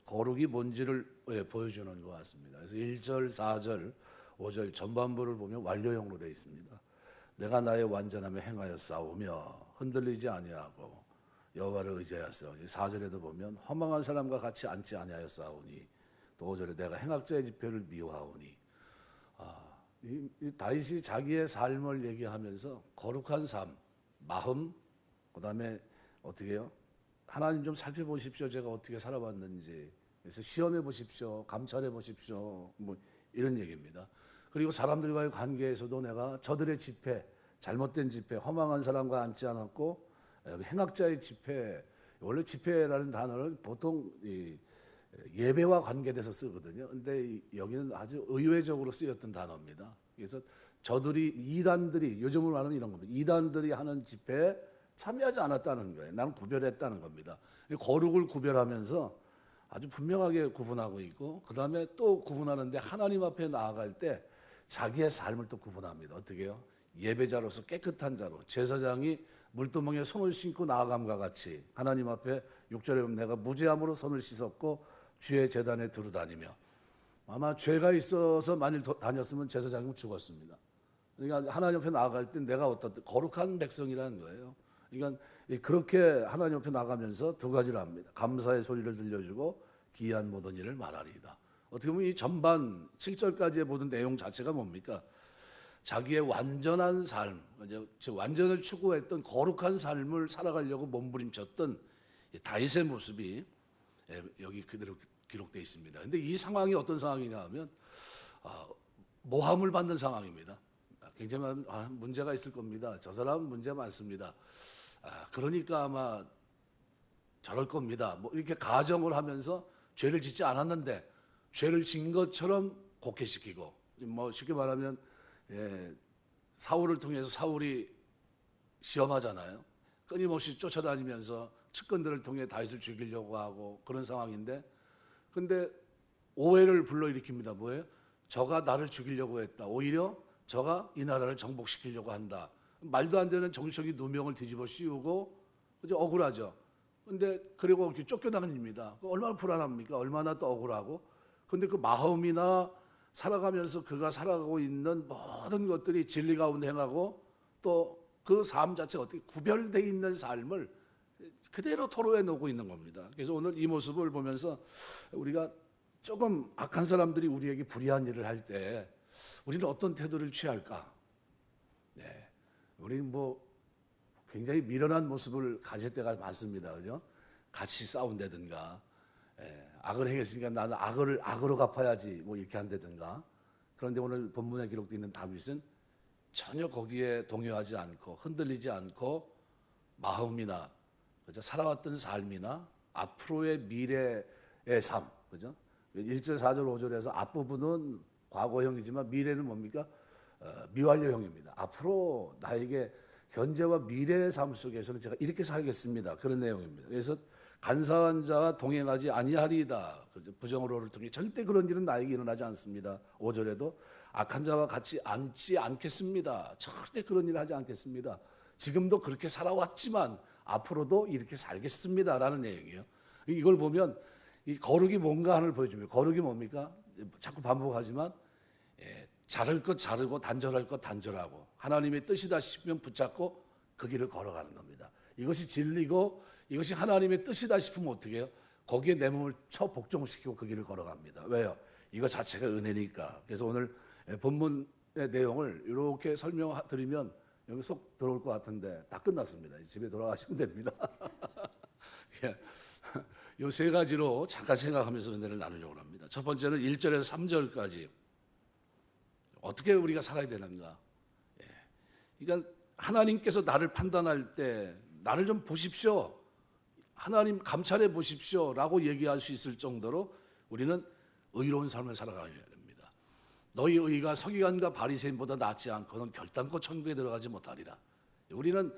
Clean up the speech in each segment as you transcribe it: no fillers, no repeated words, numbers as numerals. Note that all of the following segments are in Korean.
거룩이 뭔지를 보여주는 것 같습니다. 그래서 1절, 4절, 5절 전반부를 보면 완료형으로 되어 있습니다. 내가 나의 완전함에 행하여 싸우며 흔들리지 아니하고 여호와를 의지하였으니 4절에도 보면 허망한 사람과 같이 앉지 아니하여 싸우니 또 5절에 내가 행악자의 집회를 미워하오니 이 다윗이 자기의 삶을 얘기하면서 거룩한 삶, 마음, 그다음에 어떻게 해요? 하나님 좀 살펴보십시오. 제가 어떻게 살아왔는지. 그래서 시험해 보십시오. 감찰해 보십시오. 뭐 이런 얘기입니다. 그리고 사람들과의 관계에서도 내가 저들의 집회, 잘못된 집회, 허망한 사람과 앉지 않았고 행악자의 집회, 원래 집회라는 단어를 보통 예배와 관계돼서 쓰거든요. 근데 여기는 아주 의외적으로 쓰였던 단어입니다. 그래서 저들이 이단들이 요즘으로 말하면 이런 겁니다. 이단들이 하는 집회에 참여하지 않았다는 거예요. 나는 구별했다는 겁니다. 거룩을 구별하면서 아주 분명하게 구분하고 있고 그 다음에 또 구분하는데 하나님 앞에 나아갈 때 자기의 삶을 또 구분합니다. 어떻게 해요? 예배자로서 깨끗한 자로 제사장이 물두멍에 손을 씻고 나아감과 같이 하나님 앞에 6절에 보면 내가 무죄함으로 손을 씻었고 주의 제단에 두루 다니며 아마 죄가 있어서 만일 다녔으면 제사장은 죽었습니다. 그러니까 하나님 앞에 나아갈 때 내가 어떤 거룩한 백성이라는 거예요. 그러니까 그렇게 하나님 앞에 나가면서 두 가지를 합니다. 감사의 소리를 들려주고 기이한 모든 일을 말하리이다. 어떻게 보면 이 전반 7절까지의 모든 내용 자체가 뭡니까? 자기의 완전한 삶, 완전을 추구했던 거룩한 삶을 살아가려고 몸부림쳤던 다윗의 모습이 여기 그대로 기록되어 있습니다. 그런데 이 상황이 어떤 상황이냐 하면 모함을 받는 상황입니다. 굉장히 문제가 있을 겁니다. 저 사람은 문제 많습니다. 그러니까 아마 저럴 겁니다. 뭐 이렇게 가정을 하면서 죄를 짓지 않았는데 죄를 진 것처럼 곡해시키고 뭐 쉽게 말하면 사울을 통해서 사울이 시험하잖아요. 끊임없이 쫓아다니면서 측근들을 통해 다윗을 죽이려고 하고 그런 상황인데 근데 오해를 불러일으킵니다. 뭐예요? 저가 나를 죽이려고 했다. 오히려 저가 이 나라를 정복시키려고 한다. 말도 안 되는 정치적인 누명을 뒤집어 씌우고 억울하죠. 근데 그리고 이렇게 쫓겨나갑니다. 얼마나 불안합니까? 얼마나 또 억울하고. 근데 그 마음이나 살아가면서 그가 살아가고 있는 모든 것들이 진리 가운데 행하고 또 그 삶 자체가 어떻게 구별되어 있는 삶을 그대로 토로해 놓고 있는 겁니다. 그래서 오늘 이 모습을 보면서 우리가 조금 악한 사람들이 우리에게 불의한 일을 할 때 우리는 어떤 태도를 취할까? 네, 우리는 뭐 굉장히 미련한 모습을 가질 때가 많습니다. 그죠? 같이 싸운다든가, 악을 행했으니까 나는 악으로 갚아야지 뭐 이렇게 한다든가. 그런데 오늘 본문에 기록되어 있는 다윗은 전혀 거기에 동요하지 않고 흔들리지 않고 마음이나 그죠? 살아왔던 삶이나 앞으로의 미래의 삶, 그죠? 1절, 4절, 5절에서 앞부분은 과거형이지만 미래는 뭡니까? 미완료형입니다. 앞으로 나에게 현재와 미래의 삶 속에서는 제가 이렇게 살겠습니다. 그런 내용입니다. 그래서 간사한 자와 동행하지 아니하리이다. 부정으로를 통해 절대 그런 일은 나에게 일어나지 않습니다. 5절에도 악한 자와 같이 앉지 않겠습니다. 절대 그런 일을 하지 않겠습니다. 지금도 그렇게 살아왔지만 앞으로도 이렇게 살겠습니다. 라는 내용이에요. 이걸 보면 이 거룩이 뭔가 하나를 보여줍니다. 거룩이 뭡니까? 자꾸 반복하지만 자를 것 자르고 단절할 것 단절하고 하나님의 뜻이다 싶으면 붙잡고 그 길을 걸어가는 겁니다. 이것이 진리고 이것이 하나님의 뜻이다 싶으면 어떻게 해요? 거기에 내 몸을 복종시키고 그 길을 걸어갑니다. 왜요? 이거 자체가 은혜니까. 그래서 오늘 본문의 내용을 이렇게 설명드리면 여기 쏙 들어올 것 같은데 다 끝났습니다. 집에 돌아가시면 됩니다. 이 세 가지로 잠깐 생각하면서 은혜를 나누려고 합니다. 첫 번째는 1절에서 3절까지 어떻게 우리가 살아야 되는가. 그러니까 하나님께서 나를 판단할 때 나를 좀 보십시오. 하나님 감찰해 보십시오. 라고 얘기할 수 있을 정도로 우리는 의로운 삶을 살아가야 됩니다. 너희 의가 서기관과 바리새인보다 낫지 않고는 결단코 천국에 들어가지 못하리라. 우리는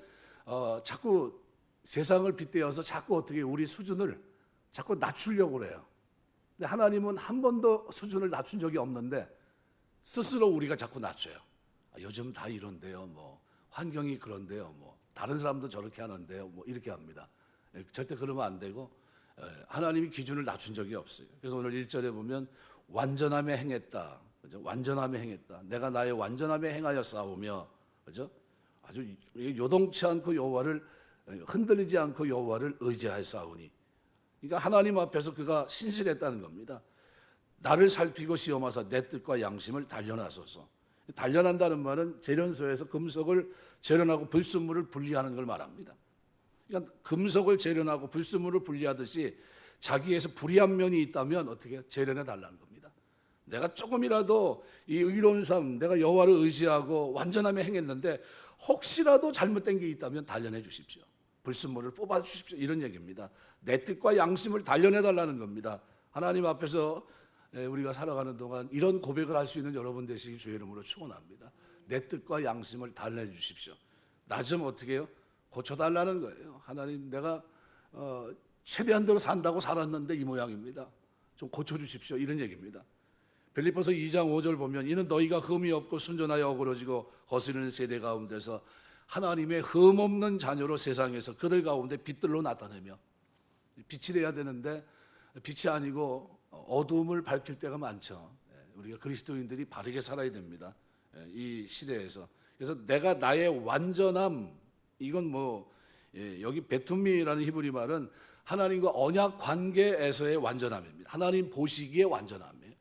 자꾸 세상을 빗대어서 자꾸 어떻게 우리 수준을 자꾸 낮추려고 그래요. 근데 하나님은 한 번도 수준을 낮춘 적이 없는데 스스로 우리가 자꾸 낮춰요. 요즘 다 이런데요. 뭐 환경이 그런데요. 뭐 다른 사람도 저렇게 하는데요. 뭐 이렇게 합니다. 절대 그러면 안 되고 하나님이 기준을 낮춘 적이 없어요. 그래서 오늘 1절에 보면 완전함에 행했다. 그죠? 완전함에 행했다. 내가 나의 완전함에 행하여 싸우며, 그죠? 아주 요동치 않고 여호와를 흔들리지 않고 여호와를 의지하여 싸우니. 그러니까 하나님 앞에서 그가 신실했다는 겁니다. 나를 살피고 시험하사 내 뜻과 양심을 단련하소서. 단련한다는 말은 재련소에서 금속을 재련하고 불순물을 분리하는 걸 말합니다. 그러니까 금속을 재련하고 불순물을 분리하듯이 자기에서 불의한 면이 있다면 어떻게 재련해 달라는 겁니다. 내가 조금이라도 이 의로운 삶, 내가 여호와를 의지하고 완전함에 행했는데 혹시라도 잘못된 게 있다면 단련해 주십시오. 불순물을 뽑아 주십시오. 이런 얘기입니다. 내 뜻과 양심을 단련해 달라는 겁니다. 하나님 앞에서 우리가 살아가는 동안 이런 고백을 할 수 있는 여러분 되시기 주의 이름으로 축원합니다. 내 뜻과 양심을 단련해 주십시오. 나 좀 어떻게 해요? 고쳐달라는 거예요. 하나님, 내가 최대한대로 산다고 살았는데 이 모양입니다. 좀 고쳐주십시오. 이런 얘기입니다. 빌립보서 2장 5절 보면 이는 너희가 흠이 없고 순전하여 어그러지고 거스르는 세대 가운데서 하나님의 흠 없는 자녀로 세상에서 그들 가운데 빛들로 나타내며, 빛이 돼야 되는데 빛이 아니고 어두움을 밝힐 때가 많죠. 우리가 그리스도인들이 바르게 살아야 됩니다. 이 시대에서. 그래서 내가 나의 완전함, 이건 여기 베투미라는 히브리 말은 하나님과 언약 관계에서의 완전함입니다. 하나님 보시기에 완전함이에요.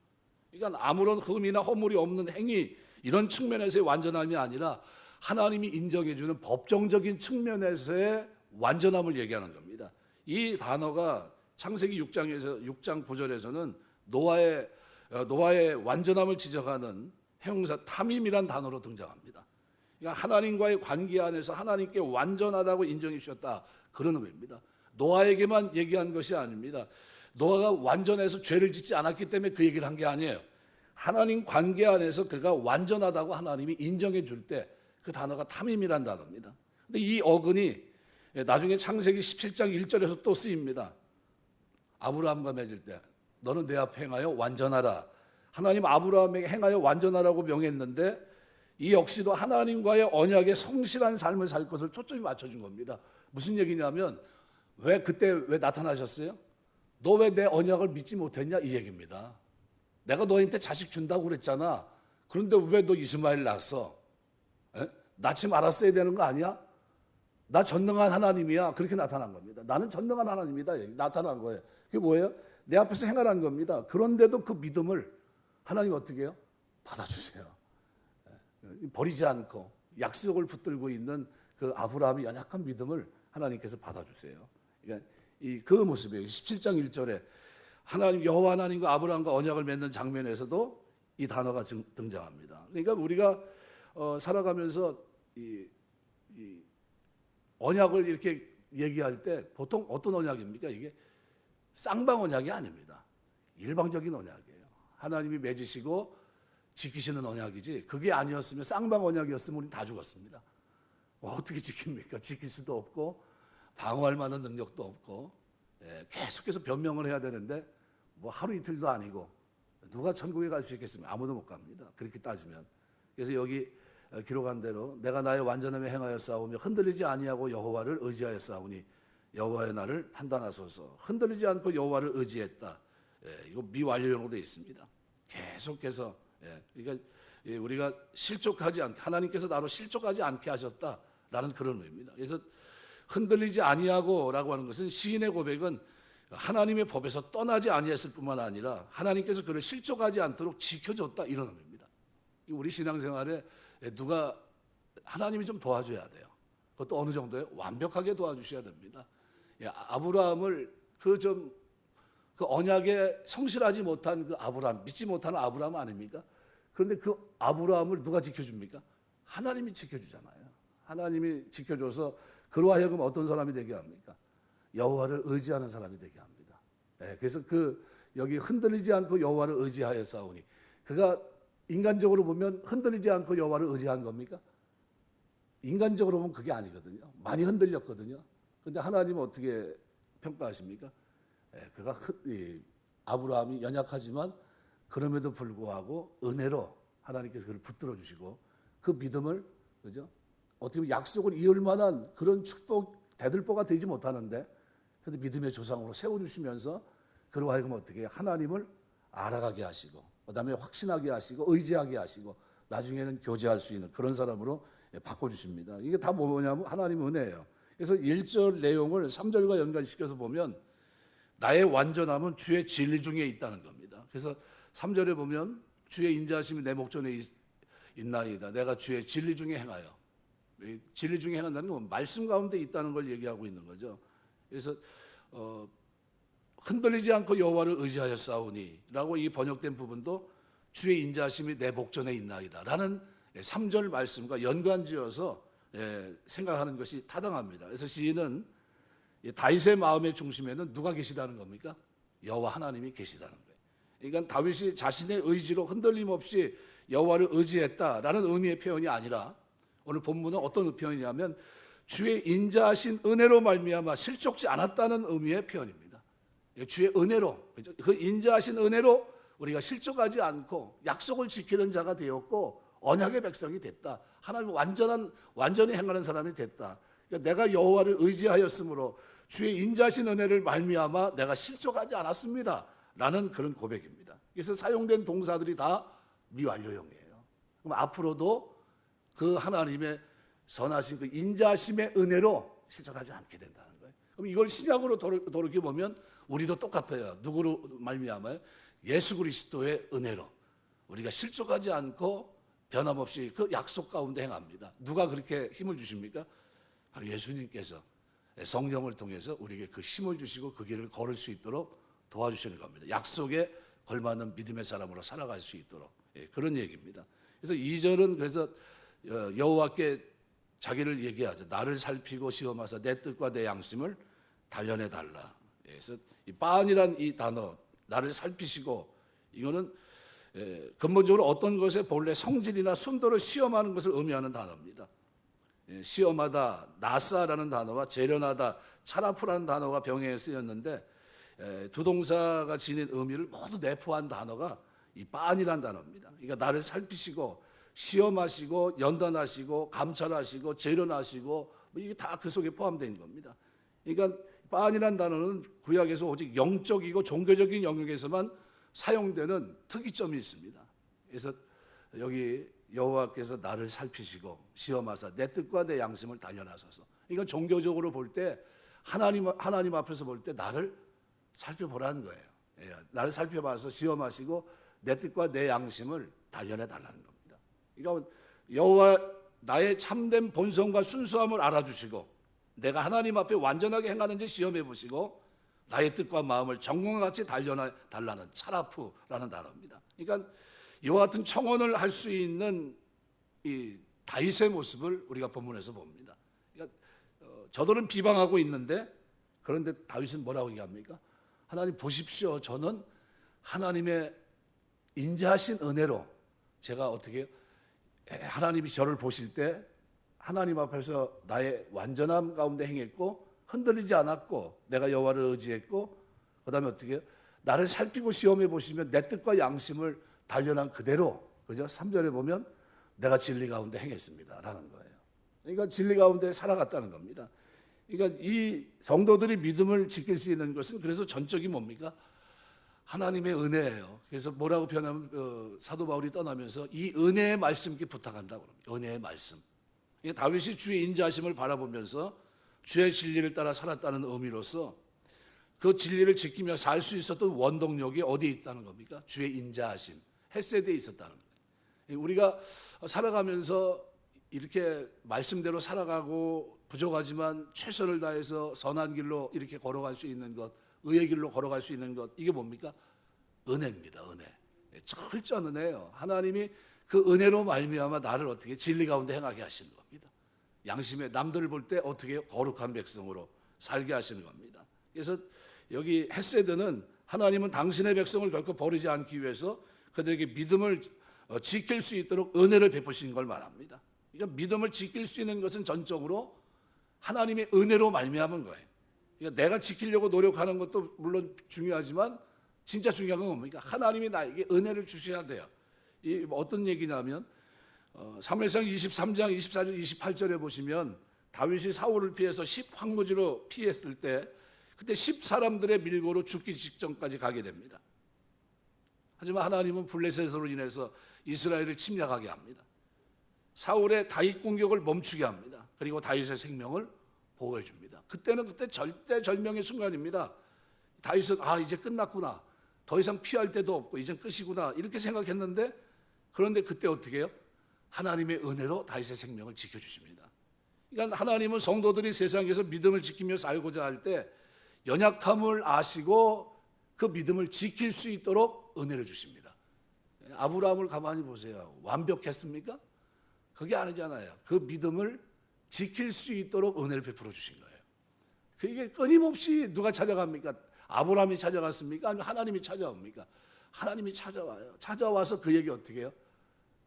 그러니까 아무런 흠이나 허물이 없는 행위, 이런 측면에서의 완전함이 아니라 하나님이 인정해 주는 법정적인 측면에서의 완전함을 얘기하는 겁니다. 이 단어가 창세기 6장 9절에서는 노아의 완전함을 지적하는 형용사 탐임이란 단어로 등장합니다. 그러니까 하나님과의 관계 안에서 하나님께 완전하다고 인정해 주셨다, 그런 의미입니다. 노아에게만 얘기한 것이 아닙니다. 노아가 완전해서 죄를 짓지 않았기 때문에 그 얘기를 한 게 아니에요. 하나님 관계 안에서 그가 완전하다고 하나님이 인정해 줄 때 그 단어가 탐임이란 단어입니다. 근데 이 어근이 나중에 창세기 17장 1절에서 또 쓰입니다. 아브라함과 맺을 때 너는 내 앞에 행하여 완전하라. 하나님 아브라함에게 행하여 완전하라고 명했는데 이 역시도 하나님과의 언약에 성실한 삶을 살 것을 초점이 맞춰준 겁니다. 무슨 얘기냐면 그때 왜 나타나셨어요? 너 왜 내 언약을 믿지 못했냐, 이 얘기입니다. 내가 너한테 자식 준다고 그랬잖아. 그런데 왜 너 이스마엘 낳았어? 낳지 말았어야 되는 거 아니야? 나 전능한 하나님이야. 그렇게 나타난 겁니다. 나는 전능한 하나님이다. 나타난 거예요. 그게 뭐예요? 내 앞에서 행하라는 겁니다. 그런데도 그 믿음을 하나님 어떻게 해요? 받아주세요. 버리지 않고 약속을 붙들고 있는 그 아브라함의 연약한 믿음을 하나님께서 받아주세요. 그러니까 그 모습이에요. 17장 1절에 하나님, 여호와 하나님과 아브라함과 언약을 맺는 장면에서도 이 단어가 등장합니다. 그러니까 우리가 살아가면서 이 언약을 이렇게 얘기할 때 보통 어떤 언약입니까? 이게 쌍방 언약이 아닙니다. 일방적인 언약이에요. 하나님이 맺으시고 지키시는 언약이지, 그게 아니었으면 쌍방 언약이었으면 우리 다 죽었습니다. 어떻게 지킵니까? 지킬 수도 없고 방어할 만한 능력도 없고, 계속해서 변명을 해야 되는데 하루 이틀도 아니고 누가 천국에 갈 수 있겠습니까? 아무도 못 갑니다. 그렇게 따지면. 그래서 여기 기록한 대로 내가 나의 완전함에 행하여 싸우며 흔들리지 아니하고 여호와를 의지하여 싸우니 여호와의 나를 판단하소서. 흔들리지 않고 여호와를 의지했다. 이거 미완료형으로 되어 있습니다. 계속해서 그러니까 우리가 실족하지 않게, 하나님께서 나로 실족하지 않게 하셨다라는 그런 의미입니다. 그래서 흔들리지 아니하고라고 하는 것은 시인의 고백은 하나님의 법에서 떠나지 아니했을 뿐만 아니라 하나님께서 그를 실족하지 않도록 지켜줬다, 이런 의미입니다. 우리 신앙생활에 누가 하나님이 좀 도와줘야 돼요. 그것도 어느 정도에 완벽하게 도와주셔야 됩니다. 아브라함을 그 언약에 성실하지 못한 그 아브라함, 믿지 못하는 아브라함 아닙니까? 그런데 그 아브라함을 누가 지켜줍니까? 하나님이 지켜주잖아요. 하나님이 지켜줘서 그로 하여금 어떤 사람이 되게 합니까? 여호와를 의지하는 사람이 되게 합니다. 그래서 여기 흔들리지 않고 여호와를 의지하여 싸우니, 그가 인간적으로 보면 흔들리지 않고 여호와를 의지한 겁니까? 인간적으로 보면 그게 아니거든요. 많이 흔들렸거든요. 그런데 하나님은 어떻게 평가하십니까? 그가 아브라함이 연약하지만 그럼에도 불구하고 은혜로 하나님께서 그를 붙들어 주시고 그 믿음을, 그죠? 어떻게 보면 약속을 이을 만한 그런 축복 대들보가 되지 못하는데 그런데 믿음의 조상으로 세워주시면서 그로 하여금 어떻게 하나님을 알아가게 하시고 그다음에 확신하게 하시고 의지하게 하시고 나중에는 교제할 수 있는 그런 사람으로 바꿔주십니다. 이게 다 뭐냐면 하나님의 은혜예요. 그래서 1절 내용을 3절과 연관시켜서 보면 나의 완전함은 주의 진리 중에 있다는 겁니다. 그래서 3절에 보면 주의 인자하심이 내 목전에 있나이다. 내가 주의 진리 중에 행하여. 진리 중에 행한다는 건 말씀 가운데 있다는 걸 얘기하고 있는 거죠. 그래서 흔들리지 않고 여호와를 의지하여 싸우니 라고 이 번역된 부분도 주의 인자하심이 내 목전에 있나이다 라는 3절 말씀과 연관지어서 생각하는 것이 타당합니다. 그래서 시인은 다윗의 마음의 중심에는 누가 계시다는 겁니까? 여호와 하나님이 계시다는 거예요. 그러니까 다윗이 자신의 의지로 흔들림 없이 여호와를 의지했다라는 의미의 표현이 아니라 오늘 본문은 어떤 표현이냐면 주의 인자하신 은혜로 말미암아 실족지 않았다는 의미의 표현입니다. 주의 은혜로, 그 인자하신 은혜로 우리가 실족하지 않고 약속을 지키는 자가 되었고 언약의 백성이 됐다. 하나님 완전히 행하는 사람이 됐다. 그러니까 내가 여호와를 의지하였으므로 주의 인자하신 은혜를 말미암아 내가 실족하지 않았습니다. 라는 그런 고백입니다. 그래서 사용된 동사들이 다 미완료형이에요. 그럼 앞으로도 그 하나님의 선하신 그 인자하심의 은혜로 실족하지 않게 된다는 거예요. 그럼 이걸 신약으로 돌이켜 보면 우리도 똑같아요. 누구로 말미암아요? 예수 그리스도의 은혜로 우리가 실족하지 않고 변함없이 그 약속 가운데 행합니다. 누가 그렇게 힘을 주십니까? 바로 예수님께서 성령을 통해서 우리에게 그 힘을 주시고 그 길을 걸을 수 있도록 도와주시는 겁니다. 약속에 걸맞는 믿음의 사람으로 살아갈 수 있도록 그런 얘기입니다. 그래서 2절은 그래서 여호와께 자기를 얘기하죠. 나를 살피고 시험하사 내 뜻과 내 양심을 단련해 달라. 그래서 이 빤이란 이 단어 나를 살피시고 이거는 근본적으로 어떤 것의 본래 성질이나 순도를 시험하는 것을 의미하는 단어입니다. 시험하다, 나사라는 단어와 재련하다, 차라프라는 단어가 병행에 쓰였는데 두 동사가 지닌 의미를 모두 내포한 단어가 이 빤이라는 단어입니다. 그러니까 나를 살피시고 시험하시고 연단하시고 감찰하시고 재련하시고 이게 다 그 속에 포함된 겁니다. 그러니까 빤이라는 단어는 구약에서 오직 영적이고 종교적인 영역에서만 사용되는 특이점이 있습니다. 그래서 여기 여호와께서 나를 살피시고 시험하사 내 뜻과 내 양심을 단련하소서. 이건 종교적으로 볼 때 하나님 앞에서 볼 때 나를 살펴보라는 거예요. 나를 살펴봐서 시험하시고 내 뜻과 내 양심을 단련해 달라는 겁니다. 그러니까 여호와 나의 참된 본성과 순수함을 알아주시고 내가 하나님 앞에 완전하게 행하는지 시험해 보시고 나의 뜻과 마음을 정금과 같이 단련해 달라는 차라프라는 단어입니다. 그러니까 이와 같은 청원을 할 수 있는 이 다윗의 모습을 우리가 본문에서 봅니다. 그러니까 저들은 비방하고 있는데 그런데 다윗은 뭐라고 얘기합니까? 하나님 보십시오. 저는 하나님의 인자하신 은혜로 제가 어떻게 하나님이 저를 보실 때 하나님 앞에서 나의 완전함 가운데 행했고 흔들리지 않았고 내가 여호와를 의지했고 그다음에 어떻게 나를 살피고 시험해 보시면 내 뜻과 양심을 단련한 그대로 그죠? 3절에 보면 내가 진리 가운데 행했습니다 라는 거예요. 그러니까 진리 가운데 살아갔다는 겁니다. 그러니까 이 성도들이 믿음을 지킬 수 있는 것은 그래서 전적이 뭡니까? 하나님의 은혜예요. 그래서 뭐라고 표현하면 사도 바울이 떠나면서 이 은혜의 말씀께 부탁한다고 합니다. 은혜의 말씀. 그러니까 다윗이 주의 인자하심을 바라보면서 주의 진리를 따라 살았다는 의미로서 그 진리를 지키며 살 수 있었던 원동력이 어디에 있다는 겁니까? 주의 인자하심, 헤세드에 있었다는 거예요. 우리가 살아가면서 이렇게 말씀대로 살아가고 부족하지만 최선을 다해서 선한 길로 이렇게 걸어갈 수 있는 것, 의의 길로 걸어갈 수 있는 것, 이게 뭡니까? 은혜입니다. 은혜. 철저한 은혜예요. 하나님이 그 은혜로 말미암아 나를 어떻게 진리 가운데 행하게 하시는 겁니다. 양심에 남들을 볼 때 어떻게 거룩한 백성으로 살게 하시는 겁니다. 그래서 여기 헤세드는 하나님은 당신의 백성을 결코 버리지 않기 위해서 그들에게 믿음을 지킬 수 있도록 은혜를 베푸신 걸 말합니다. 그러니까 믿음을 지킬 수 있는 것은 전적으로 하나님의 은혜로 말미암은 거예요. 그러니까 내가 지키려고 노력하는 것도 물론 중요하지만 진짜 중요한 건 뭡니까? 하나님이 나에게 은혜를 주셔야 돼요. 이 어떤 얘기냐면 사무엘상 23장 24절 28절에 보시면 다윗이 사울을 피해서 10황무지로 피했을 때 그때 10사람들의 밀고로 죽기 직전까지 가게 됩니다. 하지만 하나님은 블레셋으로 인해서 이스라엘을 침략하게 합니다. 사울의 다윗 공격을 멈추게 합니다. 그리고 다윗의 생명을 보호해 줍니다. 그때는 그때 절대절명의 순간입니다. 다윗은 이제 끝났구나. 더 이상 피할 데도 없고 이젠 끝이구나. 이렇게 생각했는데, 그런데 그때 어떻게 해요? 하나님의 은혜로 다윗의 생명을 지켜주십니다. 그러니까 하나님은 성도들이 세상에서 믿음을 지키며 살고자 할 때 연약함을 아시고 그 믿음을 지킬 수 있도록 은혜를 주십니다. 아브라함을 가만히 보세요. 완벽했습니까? 그게 아니잖아요. 그 믿음을 지킬 수 있도록 은혜를 베풀어 주신 거예요. 그게 끊임없이 누가 찾아갑니까? 아브라함이 찾아갔습니까? 아니면 하나님이 찾아옵니까? 하나님이 찾아와요. 찾아와서 그에게 어떻게 해요?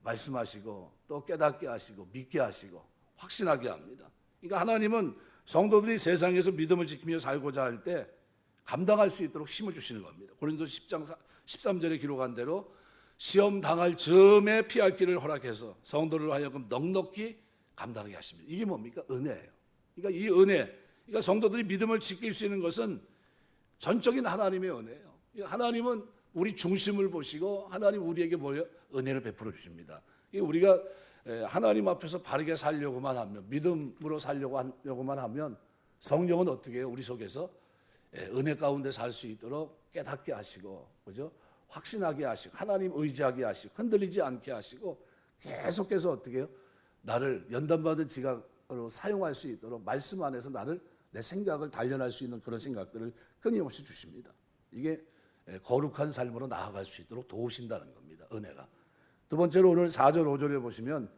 말씀하시고 또 깨닫게 하시고 믿게 하시고 확신하게 합니다. 그러니까 하나님은 성도들이 세상에서 믿음을 지키며 살고자 할 때 감당할 수 있도록 힘을 주시는 겁니다. 고린도서 10장 13절에 기록한 대로 시험 당할 즈음에 피할 길을 허락해서 성도를 하여금 넉넉히 감당하게 하십니다. 이게 뭡니까? 은혜예요. 그러니까 이 은혜, 그러니까 성도들이 믿음을 지킬 수 있는 것은 전적인 하나님의 은혜예요. 하나님은 우리 중심을 보시고 하나님 우리에게 뭐예요? 은혜를 베풀어 주십니다. 우리가 하나님 앞에서 바르게 살려고만 하면, 믿음으로 살려고만 하면 성령은 어떻게 해요? 우리 속에서 은혜 가운데 살 수 있도록 깨닫게 하시고, 그죠? 확신하게 하시고, 하나님 의지하게 하시고, 흔들리지 않게 하시고, 계속해서 어떻게 해요? 나를 연단받은 지각으로 사용할 수 있도록 말씀 안에서 내 생각을 단련할 수 있는 그런 생각들을 끊임없이 주십니다. 이게 거룩한 삶으로 나아갈 수 있도록 도우신다는 겁니다. 은혜가. 두 번째로 오늘 4절 5절에 보시면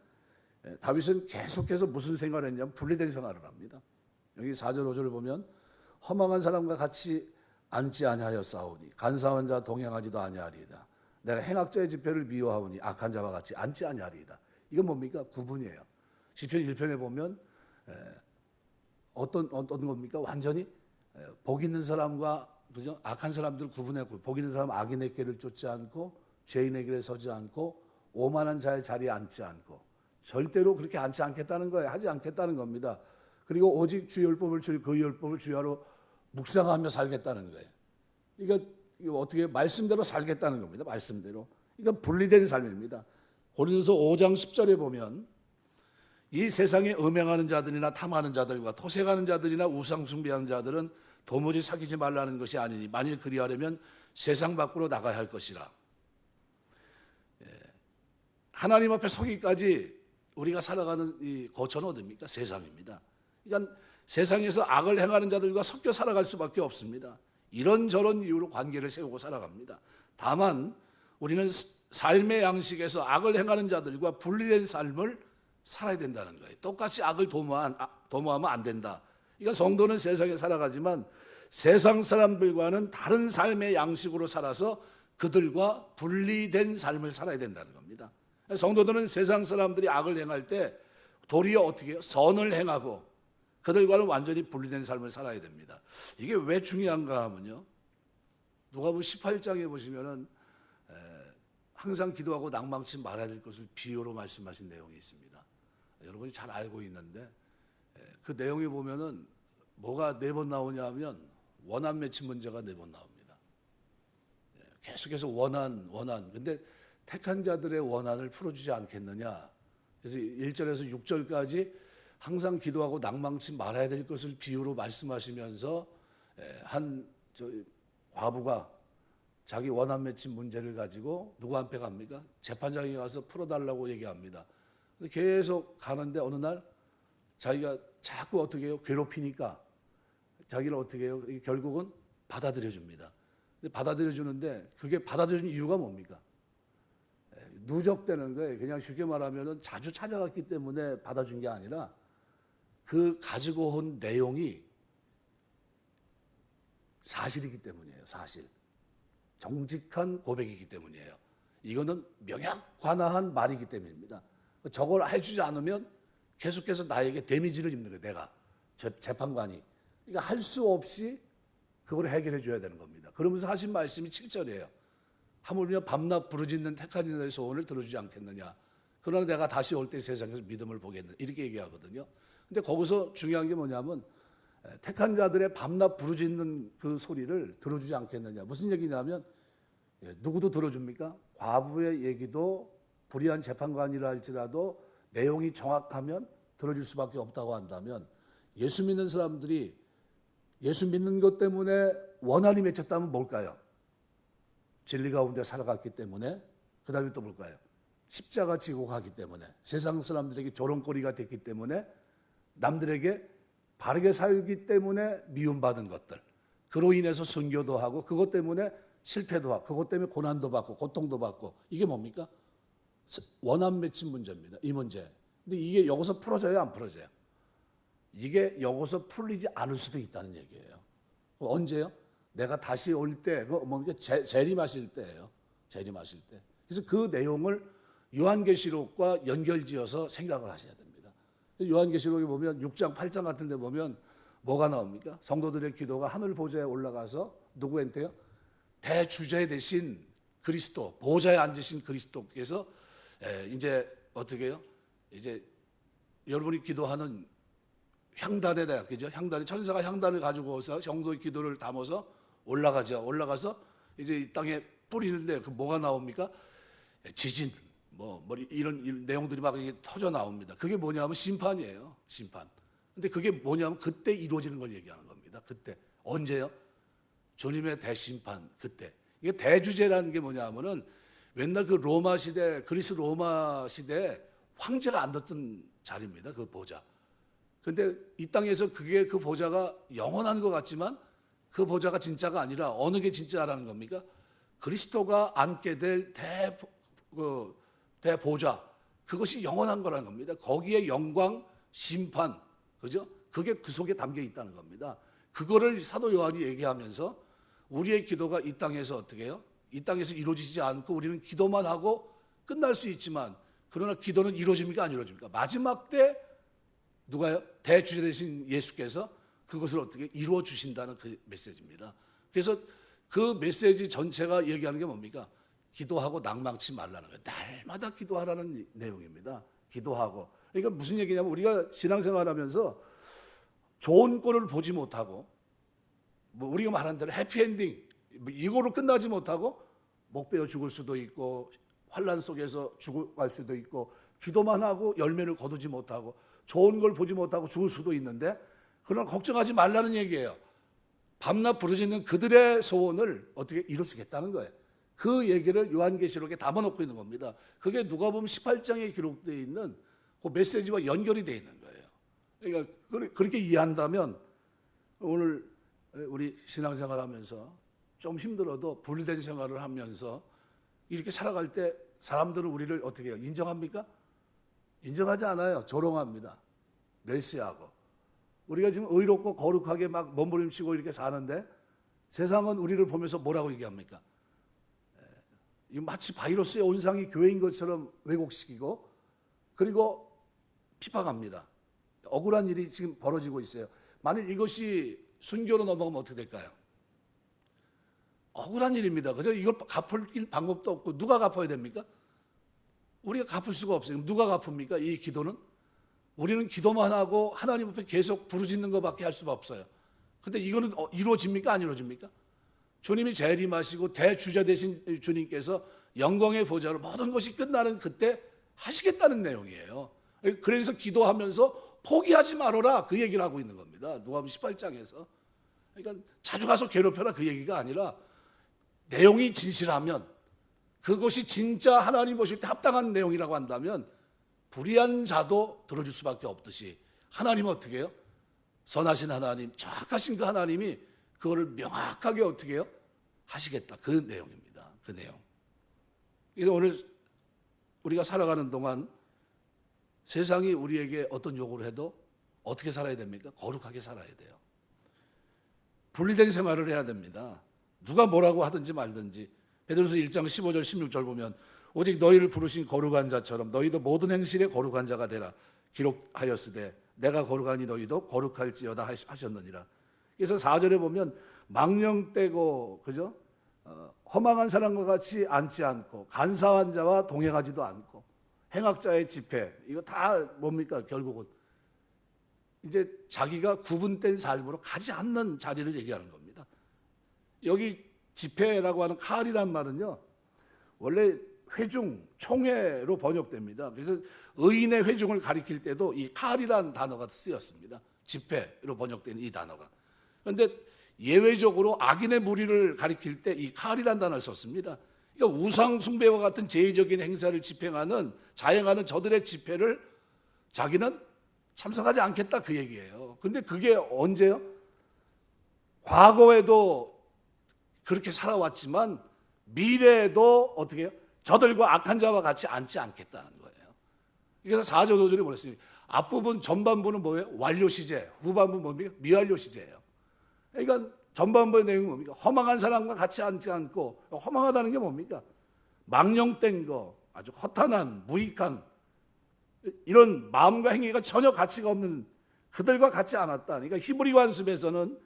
다윗은 계속해서 무슨 생활을 했냐면 분리된 생활을 합니다. 여기 4절 5절을 보면 허망한 사람과 같이 앉지 아니하였사오니 간사한 자 동행하지도 아니하리이다. 내가 행악자의 집회를 미워하오니 악한 자와 같이 앉지 아니하리이다. 이건 뭡니까? 구분이에요. 시편 1편에 보면 어떤 겁니까? 완전히 복 있는 사람과, 그죠? 악한 사람들 구분했고, 복 있는 사람은 악인의 길을 쫓지 않고 죄인의 길에 서지 않고 오만한 자의 자리에 앉지 않고, 절대로 그렇게 앉지 않겠다는 거예요. 하지 않겠다는 겁니다. 그리고 오직 주 율법을 그 율법을 주야로 묵상하며 살겠다는 거예요. 그러니까 이거 어떻게 말씀대로 살겠다는 겁니다. 말씀대로. 이건 분리된 삶입니다. 고린도서 5장 10절에 보면 이 세상에 음행하는 자들이나 탐하는 자들과 토색하는 자들이나 우상 숭배하는 자들은 도무지 사귀지 말라는 것이 아니니 만일 그리하려면 세상 밖으로 나가야 할 것이라. 하나님 앞에 서기까지 우리가 살아가는 이 거처는 어디입니까? 세상입니다. 그러니까 세상에서 악을 행하는 자들과 섞여 살아갈 수밖에 없습니다. 이런저런 이유로 관계를 세우고 살아갑니다. 다만 우리는 삶의 양식에서 악을 행하는 자들과 분리된 삶을 살아야 된다는 거예요. 똑같이 악을 도모하면 안 된다. 그러니까 성도는 세상에 살아가지만 세상 사람들과는 다른 삶의 양식으로 살아서 그들과 분리된 삶을 살아야 된다는 겁니다. 성도들은 세상 사람들이 악을 행할 때 도리어 어떻게 해요? 선을 행하고 그들과는 완전히 분리된 삶을 살아야 됩니다. 이게 왜 중요한가 하면요, 누가복음 18장에 보시면은 항상 기도하고 낭망치 말아야 될 것을 비유로 말씀하신 내용이 있습니다. 여러분이 잘 알고 있는데 그 내용에 보면은 뭐가 4번 나오냐 하면 원한 맺힌 문제가 4번 나옵니다. 계속해서 원한. 근데 택한 자들의 원한을 풀어주지 않겠느냐. 그래서 1절에서 6절까지 항상 기도하고 낭망치 말아야 될 것을 비유로 말씀하시면서 한 과부가 자기 원한 맺힌 문제를 가지고 누구 앞에 갑니까? 재판장에 가서 풀어달라고 얘기합니다. 계속 가는데 어느 날 자기가 자꾸 어떻게 해요? 괴롭히니까 자기를 어떻게 해요? 결국은 받아들여 줍니다. 받아들여 주는데 그게 받아들이는 이유가 뭡니까? 누적되는 거예요. 그냥 쉽게 말하면 자주 찾아갔기 때문에 받아준 게 아니라 그 가지고 온 내용이 사실이기 때문이에요. 사실. 정직한 고백이기 때문이에요. 이거는 명약관화한 말이기 때문입니다. 저걸 해주지 않으면 계속해서 나에게 데미지를 입는 거예요. 내가 재판관이. 그러니까 할 수 없이 그걸 해결해 줘야 되는 겁니다. 그러면서 하신 말씀이 7절이에요. 하물며 밤낮 부르짖는 택한 자의 소원을 들어주지 않겠느냐. 그러나 내가 다시 올 때 세상에서 믿음을 보겠느냐. 이렇게 얘기하거든요. 근데 거기서 중요한 게 뭐냐면 택한 자들의 밤낮 부르짖는 그 소리를 들어주지 않겠느냐. 무슨 얘기냐면 누구도 들어줍니까? 과부의 얘기도 불의한 재판관이라 할지라도 내용이 정확하면 들어줄 수밖에 없다고 한다면 예수 믿는 사람들이 예수 믿는 것 때문에 원한이 맺혔다면 뭘까요? 진리 가운데 살아갔기 때문에, 그 다음에 또 뭘까요? 십자가 지고 가기 때문에, 세상 사람들에게 조롱거리가 됐기 때문에, 남들에게 바르게 살기 때문에 미움받은 것들, 그로 인해서 순교도 하고 그것 때문에 실패도 하고 그것 때문에 고난도 받고 고통도 받고, 이게 뭡니까? 원한 맺힌 문제입니다. 이 문제. 근데 이게 여기서 풀어져요, 안 풀어져요? 이게 여기서 풀리지 않을 수도 있다는 얘기예요. 언제요? 내가 다시 올 때, 재림하실 때예요. 재림하실 때. 그래서 그 내용을 요한계시록과 연결지어서 생각을 하셔야 됩니다. 요한계시록에 보면 6장, 8장 같은 데 보면 뭐가 나옵니까? 성도들의 기도가 하늘 보좌에 올라가서 누구한테요? 대주제 대신 그리스도, 보좌에 앉으신 그리스도께서 이제 어떻게 해요? 이제 여러분이 기도하는 향단에다, 그죠? 향단이, 천사가 향단을 가지고 오서 성도의 기도를 담아서 올라가죠. 올라가서 이제 이 땅에 뿌리는데 그 뭐가 나옵니까? 지진, 이런 내용들이 막 이게 터져 나옵니다. 그게 뭐냐면 심판이에요. 심판. 근데 그게 뭐냐면 그때 이루어지는 걸 얘기하는 겁니다. 그때. 언제요? 주님의 대심판, 그때. 이게 대주제라는 게 뭐냐면은 맨날 그 로마 시대, 그리스 로마 시대 황제가 앉았던 자리입니다. 그 보좌. 근데 이 땅에서 그게 그 보좌가 영원한 것 같지만 그 보좌가 진짜가 아니라 어느 게 진짜라는 겁니까? 그리스도가 앉게 될 대보좌, 그것이 영원한 거라는 겁니다. 거기에 영광, 심판, 그죠? 그게 그 속에 담겨 있다는 겁니다. 그거를 사도 요한이 얘기하면서 우리의 기도가 이 땅에서 어떻게 해요? 이 땅에서 이루어지지 않고 우리는 기도만 하고 끝날 수 있지만, 그러나 기도는 이루어집니까? 안 이루어집니까? 마지막 때 누가요? 대주제 되신 예수께서 그것을 어떻게 이루어 주신다는 그 메시지입니다. 그래서 그 메시지 전체가 얘기하는 게 뭡니까? 기도하고 낭망치 말라는 거예요. 날마다 기도하라는 내용입니다. 기도하고. 그러니까 무슨 얘기냐면 우리가 신앙생활하면서 좋은 꼴을 보지 못하고, 우리가 말하는 대로 해피엔딩, 이거로 끝나지 못하고 목 베어 죽을 수도 있고 환난 속에서 죽어갈 수도 있고, 기도만 하고 열매를 거두지 못하고 좋은 걸 보지 못하고 죽을 수도 있는데, 그러나 걱정하지 말라는 얘기예요. 밤낮 부르짖는 그들의 소원을 어떻게 이루시겠다는 거예요. 그 얘기를 요한계시록에 담아놓고 있는 겁니다. 그게 누가복음 18장에 기록되어 있는 그 메시지와 연결이 되어 있는 거예요. 그러니까 그렇게 이해한다면 오늘 우리 신앙생활 하면서 좀 힘들어도 분리된 생활을 하면서 이렇게 살아갈 때 사람들은 우리를 어떻게 해요? 인정합니까? 인정하지 않아요. 조롱합니다. 멸시하고. 우리가 지금 의롭고 거룩하게 막 몸부림치고 이렇게 사는데 세상은 우리를 보면서 뭐라고 얘기합니까? 이 마치 바이러스의 온상이 교회인 것처럼 왜곡시키고, 그리고 핍박합니다. 억울한 일이 지금 벌어지고 있어요. 만일 이것이 순교로 넘어가면 어떻게 될까요? 억울한 일입니다. 그죠? 이걸 갚을 방법도 없고, 누가 갚아야 됩니까? 우리가 갚을 수가 없어요. 누가 갚습니까? 이 기도는? 우리는 기도만 하고 하나님 앞에 계속 부르짖는 것밖에 할 수가 없어요. 근데 이거는 이루어집니까? 안 이루어집니까? 주님이 재림하시고 대주자 되신 주님께서 영광의 보좌로 모든 것이 끝나는 그때 하시겠다는 내용이에요. 그래서 기도하면서 포기하지 말아라, 그 얘기를 하고 있는 겁니다. 누가복음 18장에서. 그러니까 자주 가서 괴롭혀라, 그 얘기가 아니라 내용이 진실하면, 그것이 진짜 하나님 보실 때 합당한 내용이라고 한다면 불의한 자도 들어줄 수밖에 없듯이, 하나님은 어떻게 해요? 선하신 하나님, 정확하신 그 하나님이 그거를 명확하게 어떻게 해요? 하시겠다, 그 내용입니다. 그 내용. 그래서 오늘 우리가 살아가는 동안 세상이 우리에게 어떤 요구를 해도 어떻게 살아야 됩니까? 거룩하게 살아야 돼요. 분리된 생활을 해야 됩니다. 누가 뭐라고 하든지 말든지. 베드로서 1장 15절 16절 보면 오직 너희를 부르신 거룩한 자처럼 너희도 모든 행실에 거룩한 자가 되라 기록하였으되 내가 거룩하니 너희도 거룩할지어다 하셨느니라. 그래서 4절에 보면 망령되고, 그죠? 허망한 사람과 같이 앉지 않고 간사한 자와 동행하지도 않고 행악자의 집회, 이거 다 뭡니까? 결국은 이제 자기가 구분된 삶으로 가지 않는 자리를 얘기하는 겁니다. 여기 집회라고 하는 칼이란 말은요, 원래 회중, 총회로 번역됩니다. 그래서 의인의 회중을 가리킬 때도 이 칼이란 단어가 쓰였습니다. 집회로 번역된 이 단어가. 그런데 예외적으로 악인의 무리를 가리킬 때 이 칼이란 단어를 썼습니다. 그러니까 우상 숭배와 같은 제의적인 행사를 집행하는, 자행하는 저들의 집회를 자기는 참석하지 않겠다, 그 얘기예요. 근데 그게 언제요? 과거에도 그렇게 살아왔지만 미래에도 어떻게 해요? 저들과 악한 자와 같이 앉지 않겠다는 거예요. 그래서 4절 5절에 뭐랬어요? 앞부분 전반부는 뭐예요? 완료 시제, 후반부는 뭡니까? 미완료 시제예요. 그러니까 전반부의 내용이 뭡니까? 허망한 사람과 같이 앉지 않고, 허망하다는 게 뭡니까? 망령된 거, 아주 허탄한, 무익한 이런 마음과 행위가 전혀 가치가 없는 그들과 같이 않았다. 그러니까 히브리 관습에서는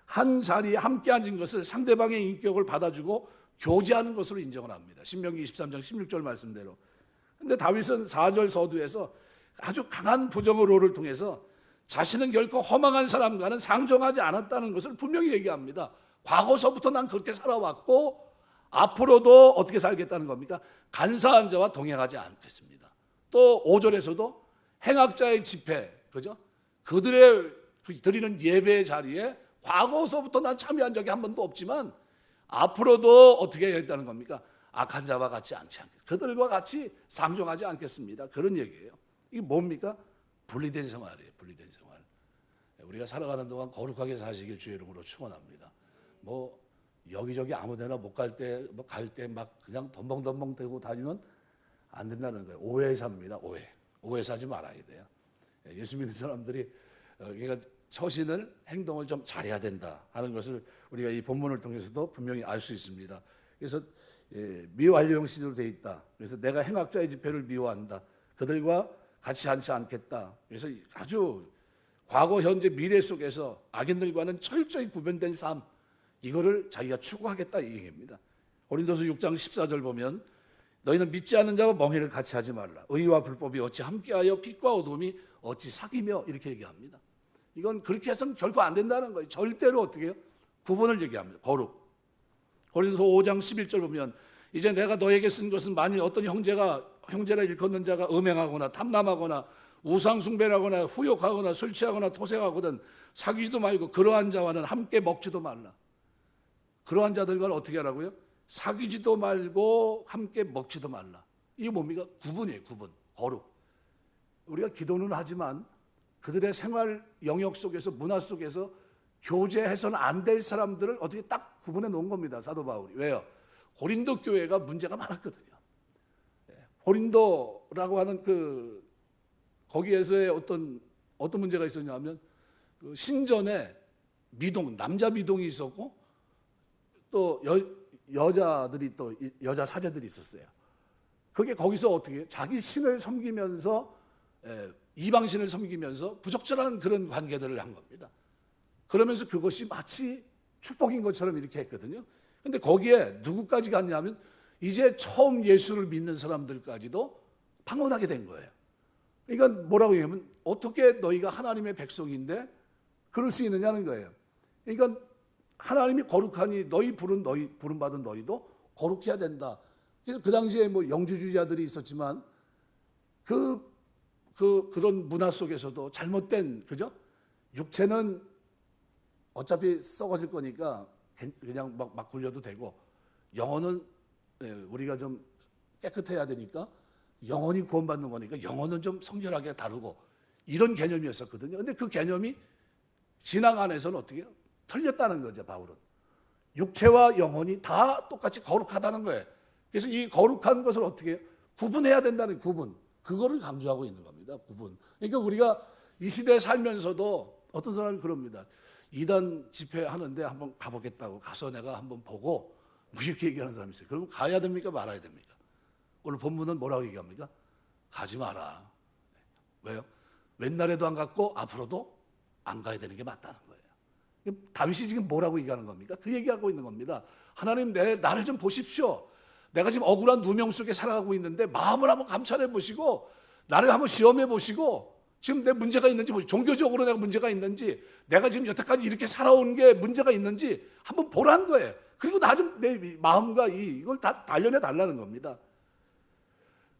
한 자리에 함께 앉은 것을 상대방의 인격을 받아주고 교제하는 것으로 인정을 합니다. 신명기 23장 16절 말씀대로. 그런데 다윗은 4절 서두에서 아주 강한 부정어로를 통해서 자신은 결코 허망한 사람과는 상종하지 않았다는 것을 분명히 얘기합니다. 과거서부터 난 그렇게 살아왔고 앞으로도 어떻게 살겠다는 겁니까? 간사한 자와 동행하지 않겠습니다. 또 5절에서도 행악자의 집회, 그죠? 그들의 드리는 예배의 자리에 과거서부터 난 참여한 적이 한 번도 없지만 앞으로도 어떻게 해야겠다는 겁니까? 악한 자와 같이 않지 않겠습니다. 그들과 같이 상종하지 않겠습니다. 그런 얘기예요. 이게 뭡니까? 분리된 생활이에요. 분리된 생활. 우리가 살아가는 동안 거룩하게 사시길 주의 이름으로 축원합니다. 뭐 여기저기 아무데나 못 갈 때, 뭐 갈 때 막 그냥 덤벙덤벙 대고 다니면 안 된다는 거예요. 오해 삽니다. 오해 사지 말아야 돼요. 예수 믿는 사람들이 그러니까 처신을, 행동을 좀 잘해야 된다 하는 것을 우리가 이 본문을 통해서도 분명히 알 수 있습니다. 그래서 미완료형 시대로 되어 있다. 그래서 내가 행악자의 집회를 미워한다. 그들과 같이 앉지 않겠다. 그래서 아주 과거, 현재, 미래 속에서 악인들과는 철저히 구별된 삶, 이거를 자기가 추구하겠다 이 얘기입니다. 고린도서 6장 14절 보면 너희는 믿지 않는 자와 멍해를 같이 하지 말라. 의와 불법이 어찌 함께하여 빛과 어둠이 어찌 사귀며, 이렇게 얘기합니다. 이건 그렇게 해서는 결코 안 된다는 거예요. 절대로 어떻게 해요? 구분을 얘기합니다. 거룩. 고린도서 5장 11절 보면 이제 내가 너에게 쓴 것은 만일 어떤 형제라 일컫는 자가 음행하거나 탐남하거나 우상숭배하거나 후욕하거나 술 취하거나 토색하거든 사귀지도 말고 그러한 자와는 함께 먹지도 말라. 그러한 자들과는 어떻게 하라고요? 사귀지도 말고 함께 먹지도 말라. 이게 뭡니까? 구분이에요. 구분. 거룩. 우리가 기도는 하지만 그들의 생활 영역 속에서, 문화 속에서 교제해서는 안 될 사람들을 어떻게 딱 구분해 놓은 겁니다. 사도 바울이. 왜요? 고린도 교회가 문제가 많았거든요. 고린도라고 하는 거기에서의 어떤 문제가 있었냐면 그 신전에 미동, 남자 미동이 있었고 또 여자들이 또 여자 사제들이 있었어요. 그게 거기서 어떻게 해요? 자기 신을 섬기면서 이방신을 섬기면서 부적절한 그런 관계들을 한 겁니다. 그러면서 그것이 마치 축복인 것처럼 이렇게 했거든요. 근데 거기에 누구까지 갔냐면 이제 처음 예수를 믿는 사람들까지도 방문하게 된 거예요. 그러니까 뭐라고 얘기하면 어떻게 너희가 하나님의 백성인데 그럴 수 있느냐는 거예요. 그러니까 하나님이 거룩하니 부름받은 너희도 거룩해야 된다. 그래서 그 당시에 뭐 영주주의자들이 있었지만 그런 문화 속에서도 잘못된, 그죠? 육체는 어차피 썩어질 거니까 그냥 막 굴려도 되고 영혼은 우리가 좀 깨끗해야 되니까 영혼이 구원받는 거니까 영혼은 좀 성결하게 다루고 이런 개념이었었거든요. 근데 그 개념이 신앙 안에서는 어떻게 해요? 틀렸다는 거죠. 바울은 육체와 영혼이 다 똑같이 거룩하다는 거예요. 그래서 이 거룩한 것을 어떻게 해요? 구분해야 된다는 구분, 그거를 강조하고 있는 겁니다. 구분. 그러니까 우리가 이 시대에 살면서도 어떤 사람이 그럽니다. 이단 집회하는데 한번 가보겠다고 가서 내가 한번 보고 뭐 이렇게 얘기하는 사람이 있어요. 그럼 가야 됩니까? 말아야 됩니까? 오늘 본문은 뭐라고 얘기합니까? 가지 마라. 왜요? 옛날에도 안 갔고 앞으로도 안 가야 되는 게 맞다는 거예요. 다윗이 지금 뭐라고 얘기하는 겁니까? 그 얘기하고 있는 겁니다. 하나님, 나를 좀 보십시오. 내가 지금 억울한 누명 속에 살아가고 있는데 마음을 한번 감찰해 보시고 나를 한번 시험해 보시고 지금 내 문제가 있는지, 종교적으로 내가 문제가 있는지, 내가 지금 여태까지 이렇게 살아온 게 문제가 있는지 한번 보라는 거예요. 그리고 나 좀 내 마음과 이걸 다 단련해 달라는 겁니다.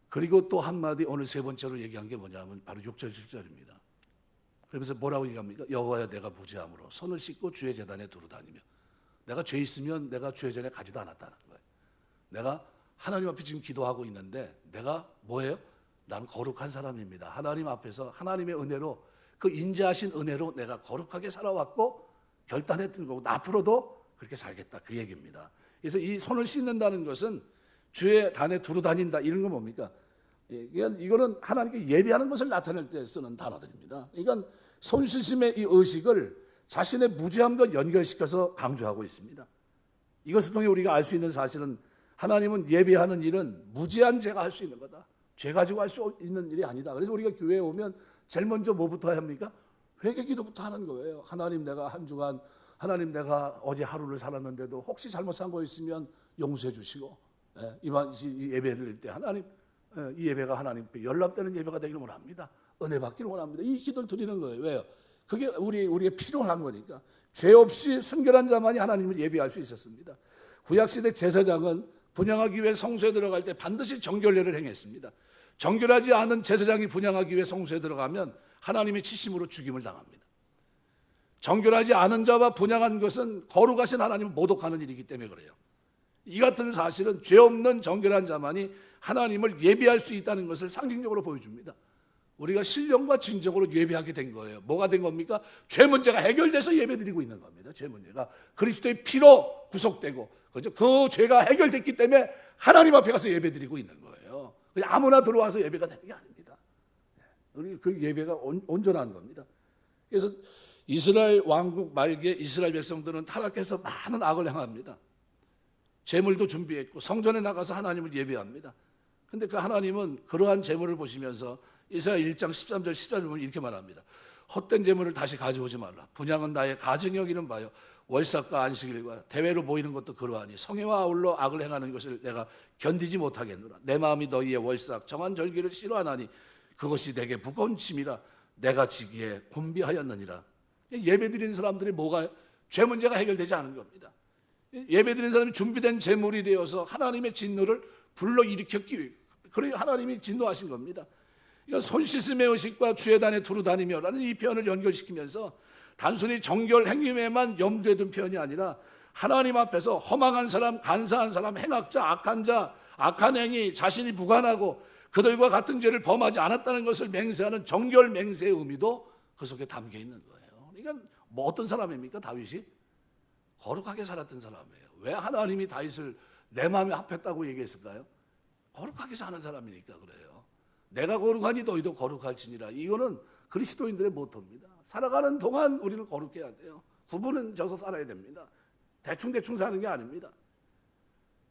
그리고 또 한마디 오늘 세 번째로 얘기한 게 뭐냐면 바로 6절 7절입니다. 그러면서 뭐라고 얘기합니까? 여호와여 내가 무죄함으로 손을 씻고 주의 제단에 두루 다니며. 내가 죄 있으면 내가 주의 전에 가지도 않았다는 거예요. 내가 하나님 앞에 지금 기도하고 있는데 내가 뭐예요? 나는 거룩한 사람입니다. 하나님 앞에서 하나님의 은혜로, 그 인자하신 은혜로 내가 거룩하게 살아왔고 결단했던 거고 앞으로도 그렇게 살겠다, 그 얘기입니다. 그래서 이 손을 씻는다는 것은 주의 단에 두루 다닌다, 이런 건 뭡니까? 이거는 하나님께 예배하는 것을 나타낼 때 쓰는 단어들입니다. 그러니까 손 씻음의 이 의식을 자신의 무죄함과 연결시켜서 강조하고 있습니다. 이것을 통해 우리가 알 수 있는 사실은 하나님은 예배하는 일은 무죄한 죄가 할 수 있는 거다. 죄 가지고 할 수 있는 일이 아니다. 그래서 우리가 교회에 오면 제일 먼저 뭐부터 합니까? 회개 기도부터 하는 거예요. 하나님, 내가 한 주간, 하나님 내가 어제 하루를 살았는데도 혹시 잘못 산 거 있으면 용서해 주시고, 이번 예배 드릴 때 하나님, 이 예배가 하나님께 연락되는 예배가 되기를 원합니다. 은혜 받기를 원합니다. 이 기도를 드리는 거예요. 왜요? 그게 우리에게 필요한 거니까. 죄 없이 순결한 자만이 하나님을 예배할 수 있었습니다. 구약시대 제사장은 분향하기 위해 성소에 들어갈 때 반드시 정결례를 행했습니다. 정결하지 않은 제사장이 분향하기 위해 성소에 들어가면 하나님의 치심으로 죽임을 당합니다. 정결하지 않은 자와 분향한 것은 거룩하신 하나님을 모독하는 일이기 때문에 그래요. 이 같은 사실은 죄 없는 정결한 자만이 하나님을 예배할 수 있다는 것을 상징적으로 보여줍니다. 우리가 신령과 진정으로 예배하게 된 거예요. 뭐가 된 겁니까? 죄 문제가 해결돼서 예배드리고 있는 겁니다. 죄 문제가 그리스도의 피로 구속되고, 그죠? 그 죄가 해결됐기 때문에 하나님 앞에 가서 예배드리고 있는 거예요. 그냥 아무나 들어와서 예배가 되는 게 아닙니다. 우리 그 예배가 온전한 겁니다. 그래서 이스라엘 왕국 말기에 이스라엘 백성들은 타락해서 많은 악을 행합니다. 재물도 준비했고 성전에 나가서 하나님을 예배합니다. 근데 그 하나님은 그러한 재물을 보시면서 이사야 1장 13절 14절 보면 이렇게 말합니다. 헛된 재물을 다시 가져오지 말라. 분향은 나의 가증 여기는 바요. 월삭과 안식일과 대회로 모이는 것도 그러하니 성회와 아울러 악을 행하는 것을 내가 견디지 못하겠노라. 내 마음이 너희의 월삭 정한 절기를 싫어하나니 그것이 내게 무거운 짐이라 내가 지기에 곤비하였느니라. 예배드리는 사람들이 뭐가 죄 문제가 해결되지 않은 겁니다. 예배드리는 사람이 준비된 제물이 되어서 하나님의 진노를 불러일으켰기 위해, 그래야 하나님이 진노하신 겁니다. 손 씻음의 의식과 주의 단에 두루 다니며라는 이 표현을 연결시키면서 단순히 정결 행위에만 염두에 둔 표현이 아니라 하나님 앞에서 허망한 사람, 간사한 사람, 행악자, 악한 자, 악한 행위, 자신이 무관하고 그들과 같은 죄를 범하지 않았다는 것을 맹세하는 정결 맹세의 의미도 그 속에 담겨 있는 거예요. 그러니까 뭐 어떤 사람입니까? 다윗이 거룩하게 살았던 사람이에요. 왜 하나님이 다윗을 내 마음에 합했다고 얘기했을까요? 거룩하게 사는 사람이니까 그래요. 내가 거룩하니 너희도 거룩할지니라. 이거는 그리스도인들의 모토입니다. 살아가는 동안 우리는 거룩해야 돼요. 구분은 져서 살아야 됩니다. 대충 사는 게 아닙니다.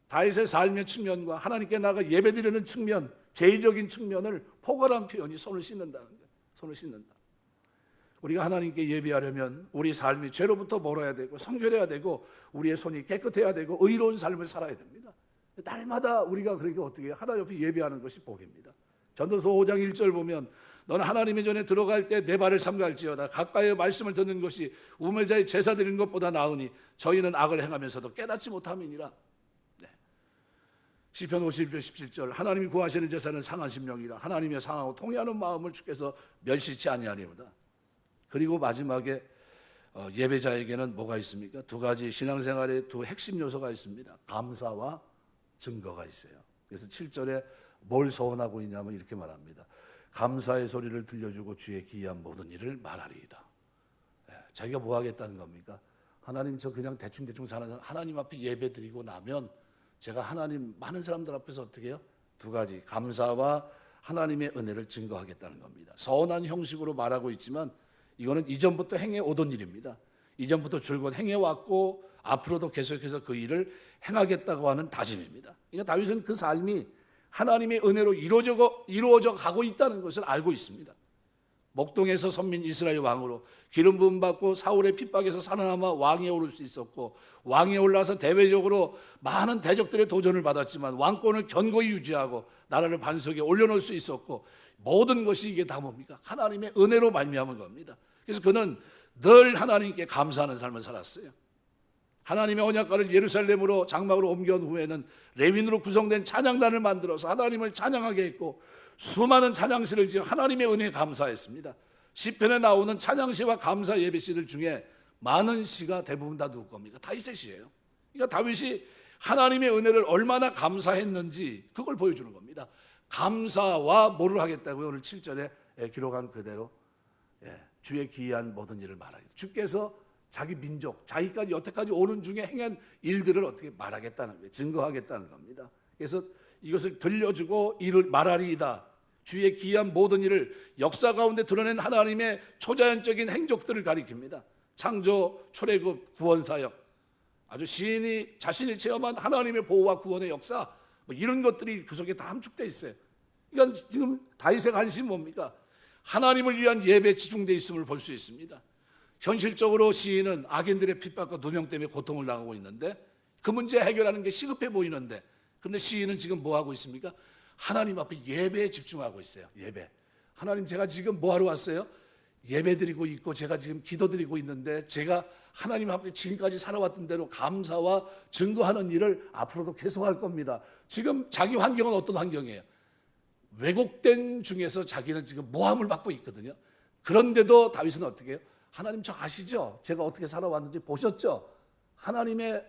다윗의 삶의 측면과 하나님께 나가 예배드리는 측면, 제의적인 측면을 포괄한 표현이 손을 씻는다는 거예요. 손을 씻는다. 우리가 하나님께 예배하려면 우리 삶이 죄로부터 멀어야 되고 성결해야 되고 우리의 손이 깨끗해야 되고 의로운 삶을 살아야 됩니다. 날마다 우리가 그러니까 어떻게 해요? 하나님 앞에 예배하는 것이 복입니다. 전도서 5장 1절 보면 너는 하나님의 전에 들어갈 때 내 발을 삼갈지어다. 가까이에 말씀을 듣는 것이 우매자의 제사 드리는 것보다 나으니 저희는 악을 행하면서도 깨닫지 못함이니라. 네. 시편 51편 17절 하나님이 구하시는 제사는 상한 심령이라. 하나님의 상하고 통회하는 마음을 주께서 멸시치 아니하리로다. 그리고 마지막에 예배자에게는 뭐가 있습니까? 두 가지 신앙생활의 두 핵심 요소가 있습니다. 감사와 증거가 있어요. 그래서 7절에 뭘 서원하고 있냐면 이렇게 말합니다. 감사의 소리를 들려주고 주의 기이한 모든 일을 말하리이다. 자기가 뭐 하겠다는 겁니까? 하나님 저 그냥 대충 사는 하나님 앞에 예배 드리고 나면 제가 하나님 많은 사람들 앞에서 어떻게 해요? 두 가지 감사와 하나님의 은혜를 증거하겠다는 겁니다. 서운한 형식으로 말하고 있지만 이거는 이전부터 행해 오던 일입니다. 이전부터 줄곧 행해왔고 앞으로도 계속해서 그 일을 행하겠다고 하는 다짐입니다. 그러니까 다윗은 그 삶이 하나님의 은혜로 이루어져 가고 있다는 것을 알고 있습니다. 목동에서 선민 이스라엘 왕으로 기름 부음 받고 사울의 핍박에서 살아남아 왕위에 오를 수 있었고, 왕위에 올라서 대외적으로 많은 대적들의 도전을 받았지만 왕권을 견고히 유지하고 나라를 반석에 올려놓을 수 있었고, 모든 것이 이게 다 뭡니까? 하나님의 은혜로 말미암은 겁니다. 그래서 그는 늘 하나님께 감사하는 삶을 살았어요. 하나님의 언약궤를 예루살렘으로 장막으로 옮겨온 후에는 레위인으로 구성된 찬양단을 만들어서 하나님을 찬양하게 했고, 수많은 찬양시를 지어 하나님의 은혜에 감사했습니다. 시편에 나오는 찬양시와 감사 예배시들 중에 많은 시가 대부분 다 누구 겁니까? 다윗의 시예요. 그러니까 다윗이 하나님의 은혜를 얼마나 감사했는지 그걸 보여주는 겁니다. 감사와 뭐를 하겠다고요? 오늘 7절에 기록한 그대로 주의 기이한 모든 일을 말하겠다. 주께서 자기 민족, 자기까지 여태까지 오는 중에 행한 일들을 어떻게 말하겠다는 거예요. 증거하겠다는 겁니다. 그래서 이것을 들려주고 이를 말하리이다. 주의 기이한 모든 일을 역사 가운데 드러낸 하나님의 초자연적인 행적들을 가리킵니다. 창조, 출애굽, 구원 사역, 아주 시인이 자신이 체험한 하나님의 보호와 구원의 역사, 뭐 이런 것들이 그 속에 다 함축되어 있어요. 그러니까 지금 다윗의 관심이 뭡니까? 하나님을 위한 예배에 집중되어 있음을 볼 수 있습니다. 현실적으로 시인은 악인들의 핍박과 누명 때문에 고통을 당하고 있는데 그 문제 해결하는 게 시급해 보이는데, 근데 시인은 지금 뭐 하고 있습니까? 하나님 앞에 예배에 집중하고 있어요. 예배. 하나님, 제가 지금 뭐 하러 왔어요? 예배 드리고 있고 제가 지금 기도 드리고 있는데, 제가 하나님 앞에 지금까지 살아왔던 대로 감사와 증거하는 일을 앞으로도 계속할 겁니다. 지금 자기 환경은 어떤 환경이에요? 왜곡된 중에서 자기는 지금 모함을 받고 있거든요. 그런데도 다윗은 어떻게 해요? 하나님 저 아시죠? 제가 어떻게 살아왔는지 보셨죠? 하나님의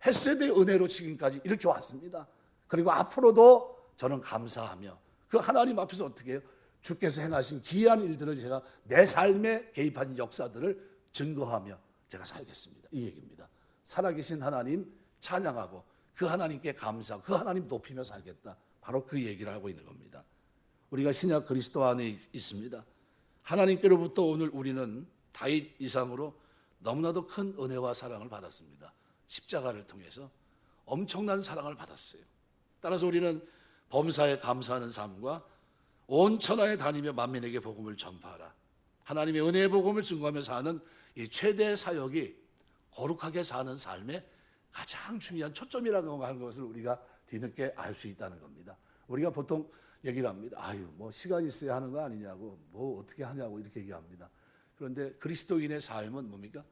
헤세드의 은혜로 지금까지 이렇게 왔습니다. 그리고 앞으로도 저는 감사하며 그 하나님 앞에서 어떻게 해요? 주께서 행하신 기이한 일들을 제가 내 삶에 개입한 역사들을 증거하며 제가 살겠습니다. 이 얘기입니다. 살아계신 하나님 찬양하고 그 하나님께 감사하고 그 하나님 높이며 살겠다. 바로 그 얘기를 하고 있는 겁니다. 우리가 신약 그리스도 안에 있습니다. 하나님께로부터 오늘 우리는 다윗 이상으로 너무나도 큰 은혜와 사랑을 받았습니다. 십자가를 통해서 엄청난 사랑을 받았어요. 따라서 우리는 범사에 감사하는 삶과 온 천하에 다니며 만민에게 복음을 전파하라, 하나님의 은혜의 복음을 증거하며 사는 이 최대 사역이 거룩하게 사는 삶의 가장 중요한 초점이라고 하는 것을 우리가 뒤늦게 알 수 있다는 겁니다. 우리가 보통 얘기를 합니다. 아유, 뭐 시간이 있어야 하는 거 아니냐고, 뭐 어떻게 하냐고 이렇게 얘기합니다. 그런데 그리스도인의 삶은 뭡니까?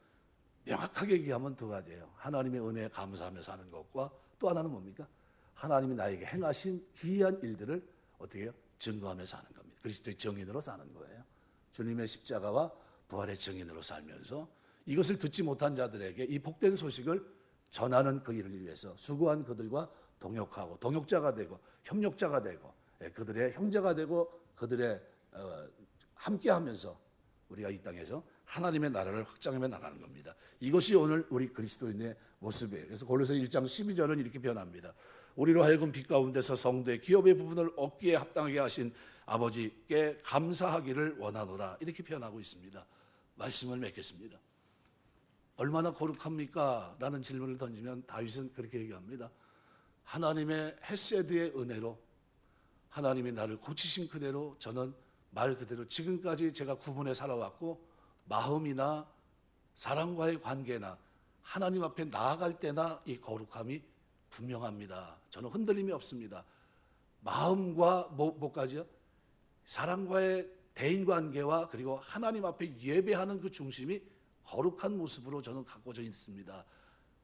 명확하게 얘기하면 두 가지예요. 하나님의 은혜에 감사하며 사는 것과 또 하나는 뭡니까? 하나님이 나에게 행하신 기이한 일들을 어떻게 해요? 증거하며 사는 겁니다. 그리스도의 정인으로 사는 거예요. 주님의 십자가와 부활의 정인으로 살면서 이것을 듣지 못한 자들에게 이 복된 소식을 전하는 그 일을 위해서 수고한 그들과 동역하고 동역자가 되고 협력자가 되고 그들의 형제가 되고 그들의 함께하면서 우리가 이 땅에서 하나님의 나라를 확장하며 나가는 겁니다. 이것이 오늘 우리 그리스도인의 모습이에요. 그래서 골로새 1장 12절은 이렇게 변합니다. 우리로 하여금 빛 가운데서 성도의 기업의 부분을 얻기에 합당하게 하신 아버지께 감사하기를 원하노라, 이렇게 표현하고 있습니다. 말씀을 맺겠습니다. 얼마나 거룩합니까? 라는 질문을 던지면 다윗은 그렇게 얘기합니다. 하나님의 헤세드의 은혜로 하나님이 나를 고치신 그대로 저는 말 그대로 지금까지 제가 구분해 살아왔고, 마음이나 사람과의 관계나 하나님 앞에 나아갈 때나 이 거룩함이 분명합니다. 저는 흔들림이 없습니다. 마음과 뭐까지요? 사람과의 대인관계와 그리고 하나님 앞에 예배하는 그 중심이 거룩한 모습으로 저는 갖고져 있습니다.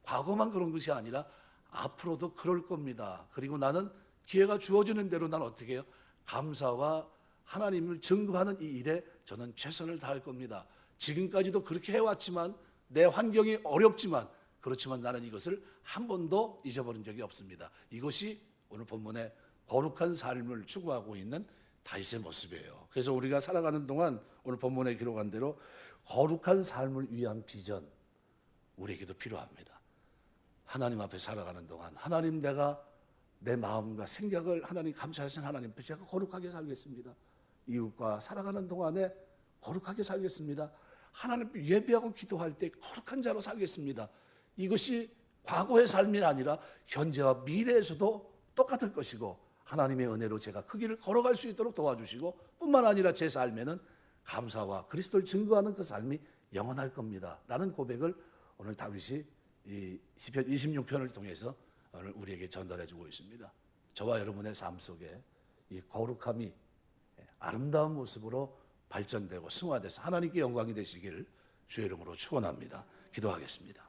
과거만 그런 것이 아니라 앞으로도 그럴 겁니다. 그리고 나는 기회가 주어지는 대로 난 어떻게 해요? 감사와 하나님을 증거하는 이 일에 저는 최선을 다할 겁니다. 지금까지도 그렇게 해왔지만, 내 환경이 어렵지만, 그렇지만 나는 이것을 한 번도 잊어버린 적이 없습니다. 이것이 오늘 본문의 거룩한 삶을 추구하고 있는 다윗의 모습이에요. 그래서 우리가 살아가는 동안 오늘 본문에 기록한 대로 거룩한 삶을 위한 비전, 우리에게도 필요합니다. 하나님 앞에 살아가는 동안 하나님, 내가 내 마음과 생각을 하나님 감사하신 하나님 앞에 제가 거룩하게 살겠습니다. 이웃과 살아가는 동안에 거룩하게 살겠습니다. 하나님 앞에 예배하고 기도할 때 거룩한 자로 살겠습니다. 이것이 과거의 삶이 아니라 현재와 미래에서도 똑같을 것이고, 하나님의 은혜로 제가 그 길을 걸어갈 수 있도록 도와주시고, 뿐만 아니라 제 삶에는 감사와 그리스도를 증거하는 그 삶이 영원할 겁니다. 라는 고백을 오늘 다윗이 이 시편 26편을 통해서 오늘 우리에게 전달해 주고 있습니다. 저와 여러분의 삶 속에 이 거룩함이 아름다운 모습으로 발전되고 승화돼서 하나님께 영광이 되시기를 주의 이름으로 축원합니다. 기도하겠습니다.